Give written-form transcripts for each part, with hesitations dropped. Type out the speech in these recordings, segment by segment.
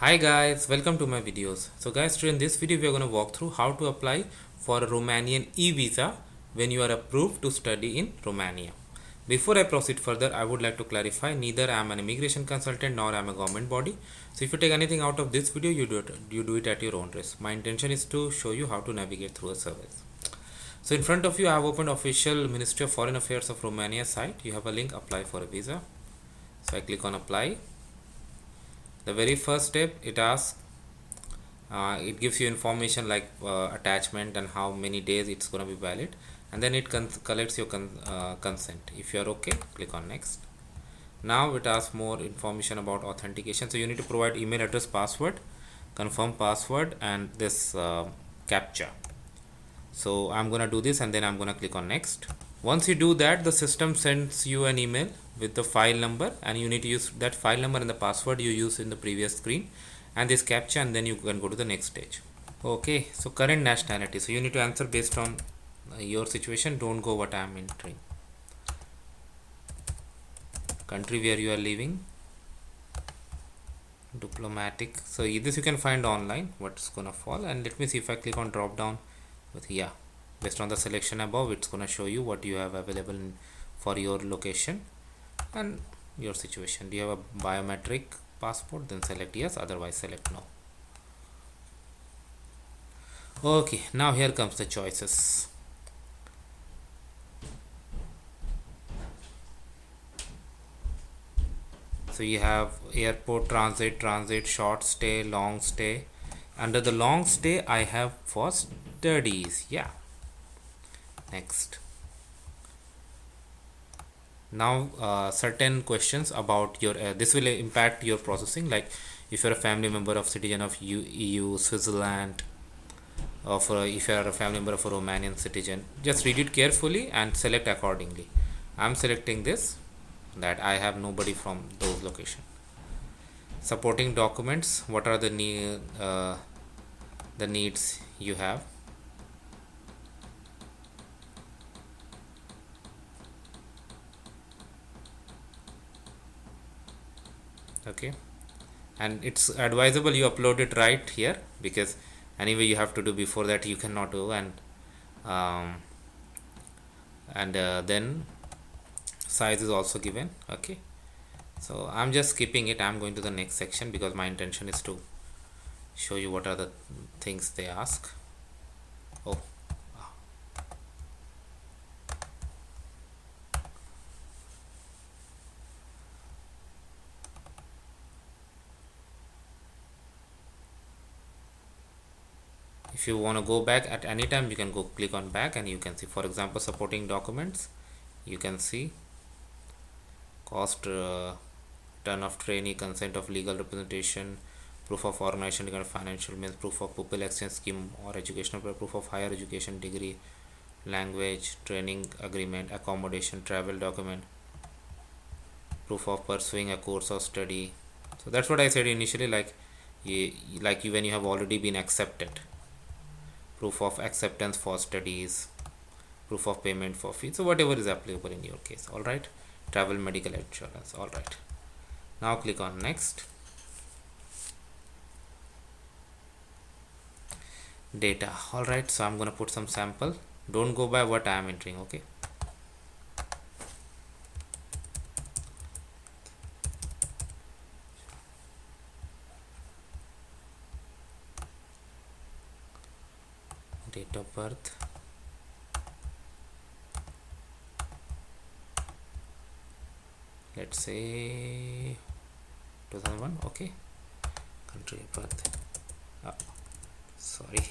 Hi guys, welcome to my videos. So guys, today in this video we are going to walk through how to apply for a Romanian e-visa when you are approved to study in Romania. Before I proceed further, I would like to clarify neither I am an immigration consultant nor I am a government body. So if you take anything out of this video, you do it at your own risk. My intention is to show you how to navigate through a service. So in front of you I have opened official Ministry of Foreign Affairs of Romania site. You have a link apply for a visa. So I click on apply. The very first step it asks, it gives you information like attachment and how many days it's going to be valid, and then it collects your consent. If you are okay, click on next. Now it asks more information about authentication, so you need to provide email address, password, confirm password, and this captcha. So I'm gonna do this and then I'm gonna click on next. Once you do that, the system sends you an email with the file number, and you need to use that file number and the password you used in the previous screen and this captcha, and then you can go to the next stage. Okay, so current nationality, so you need to answer based on your situation. Don't go what I am entering. Country where you are living, diplomatic. So this you can find online what's gonna fall, and let me see if I click on drop down with based on the selection above, it's gonna show you what you have available for your location and your situation. Do you have a biometric passport? Then select yes, otherwise select no. Okay, now here comes the choices. So you have airport, transit, short stay, long stay. Under the long stay I have for studies. Next. Now certain questions about your this will impact your processing, like if you're a family member of citizen of EU, Switzerland, or if you are a family member of a Romanian citizen. Just read it carefully and select accordingly. I'm selecting this, that I have nobody from those locations. Supporting documents, what are the needs you have. Okay, and it's advisable you upload it right here, because anyway you have to do before that, you cannot do. Um, and then size is also given. Okay, so I'm just skipping it. I'm going to the next section because my intention is to show you what are the things they ask. Oh, if you want to go back at any time, you can go click on back and you can see, for example, supporting documents. You can see cost, turn of trainee, consent of legal representation, proof of organization regarding financial means, proof of pupil exchange scheme or educational, proof of higher education degree, language, training agreement, accommodation, travel document, proof of pursuing a course of study. So that's what I said initially, like when you have already been accepted, proof of acceptance for studies, proof of payment for fees, so whatever is applicable in your case. All right, travel, medical insurance. All right, now click on next. Data. All right, so I'm going to put some sample. Don't go by what I am entering. Okay, date of birth, let's say 2001. Okay, country of birth. Sorry,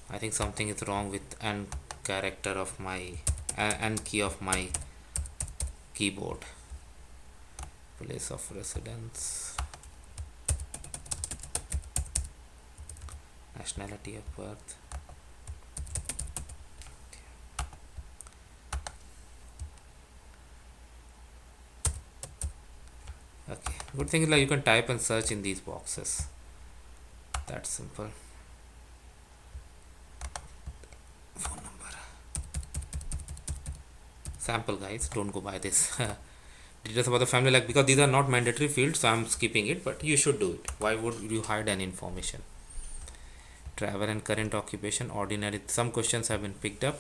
I think something is wrong with an character of my and key of my keyboard. Place of residence, nationality of birth. Okay, good thing is like you can type and search in these boxes. That's simple. Phone number. Sample guys, don't go by this. Details about the family, like, because these are not mandatory fields, so I'm skipping it, but you should do it. Why would you hide any information? Travel and current occupation, ordinary. Some questions have been picked up.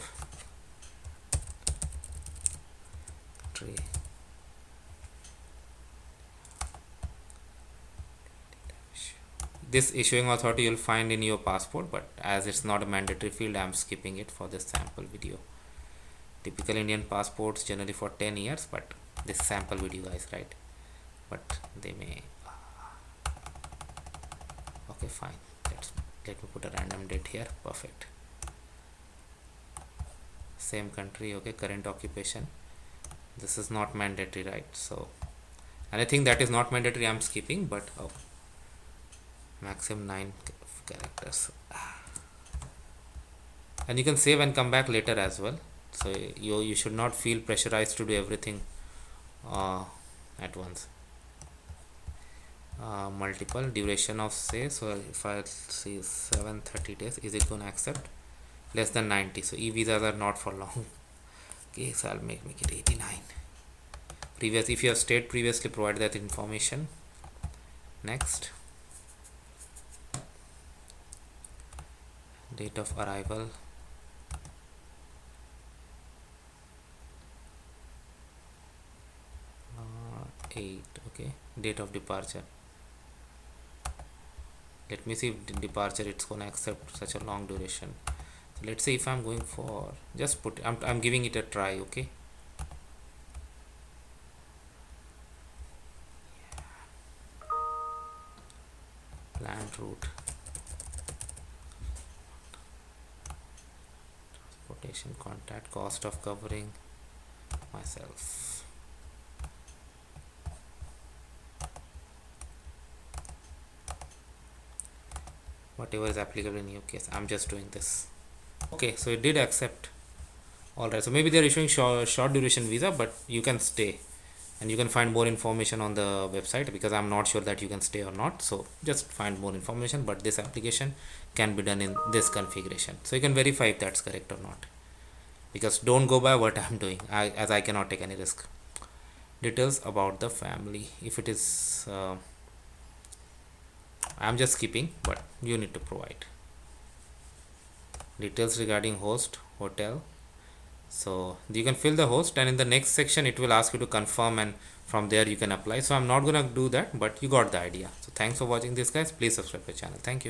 This issuing authority you'll find in your passport, but as it's not a mandatory field, I'm skipping it for this sample video. Typical Indian passports generally for 10 years, but this sample video guys, right? But they may. Okay, fine. Let me put a random date here. Perfect. Same country. Okay, current occupation. This is not mandatory, right? So anything that is not mandatory I'm skipping, but maximum 9 characters, and you can save and come back later as well. So you should not feel pressurized to do everything at once. Multiple duration of stay, so if I see 730 days, is it going to accept less than 90? So e-visas are not for long. Okay, so I'll make it 89. Previous, if you have stayed previously, provide that information. Next, date of arrival, okay, date of departure. Let me see if departure it's going to accept such a long duration. So let's say if I'm going for, just put, I'm giving it a try. Okay, planned route, transportation, contact, cost of covering myself. Whatever is applicable in your case, I'm just doing this. Okay, so it did accept. Alright, so maybe they're issuing short duration visa, but you can stay and you can find more information on the website, because I'm not sure that you can stay or not. So just find more information, but this application can be done in this configuration, so you can verify if that's correct or not, because don't go by what I'm doing, as I cannot take any risk. Details about the family, if it is I'm just skipping, but you need to provide details regarding host, hotel. So you can fill the host, and in the next section it will ask you to confirm, and from there you can apply. So I'm not gonna do that, but you got the idea. So thanks for watching this guys. Please subscribe to the channel. Thank you.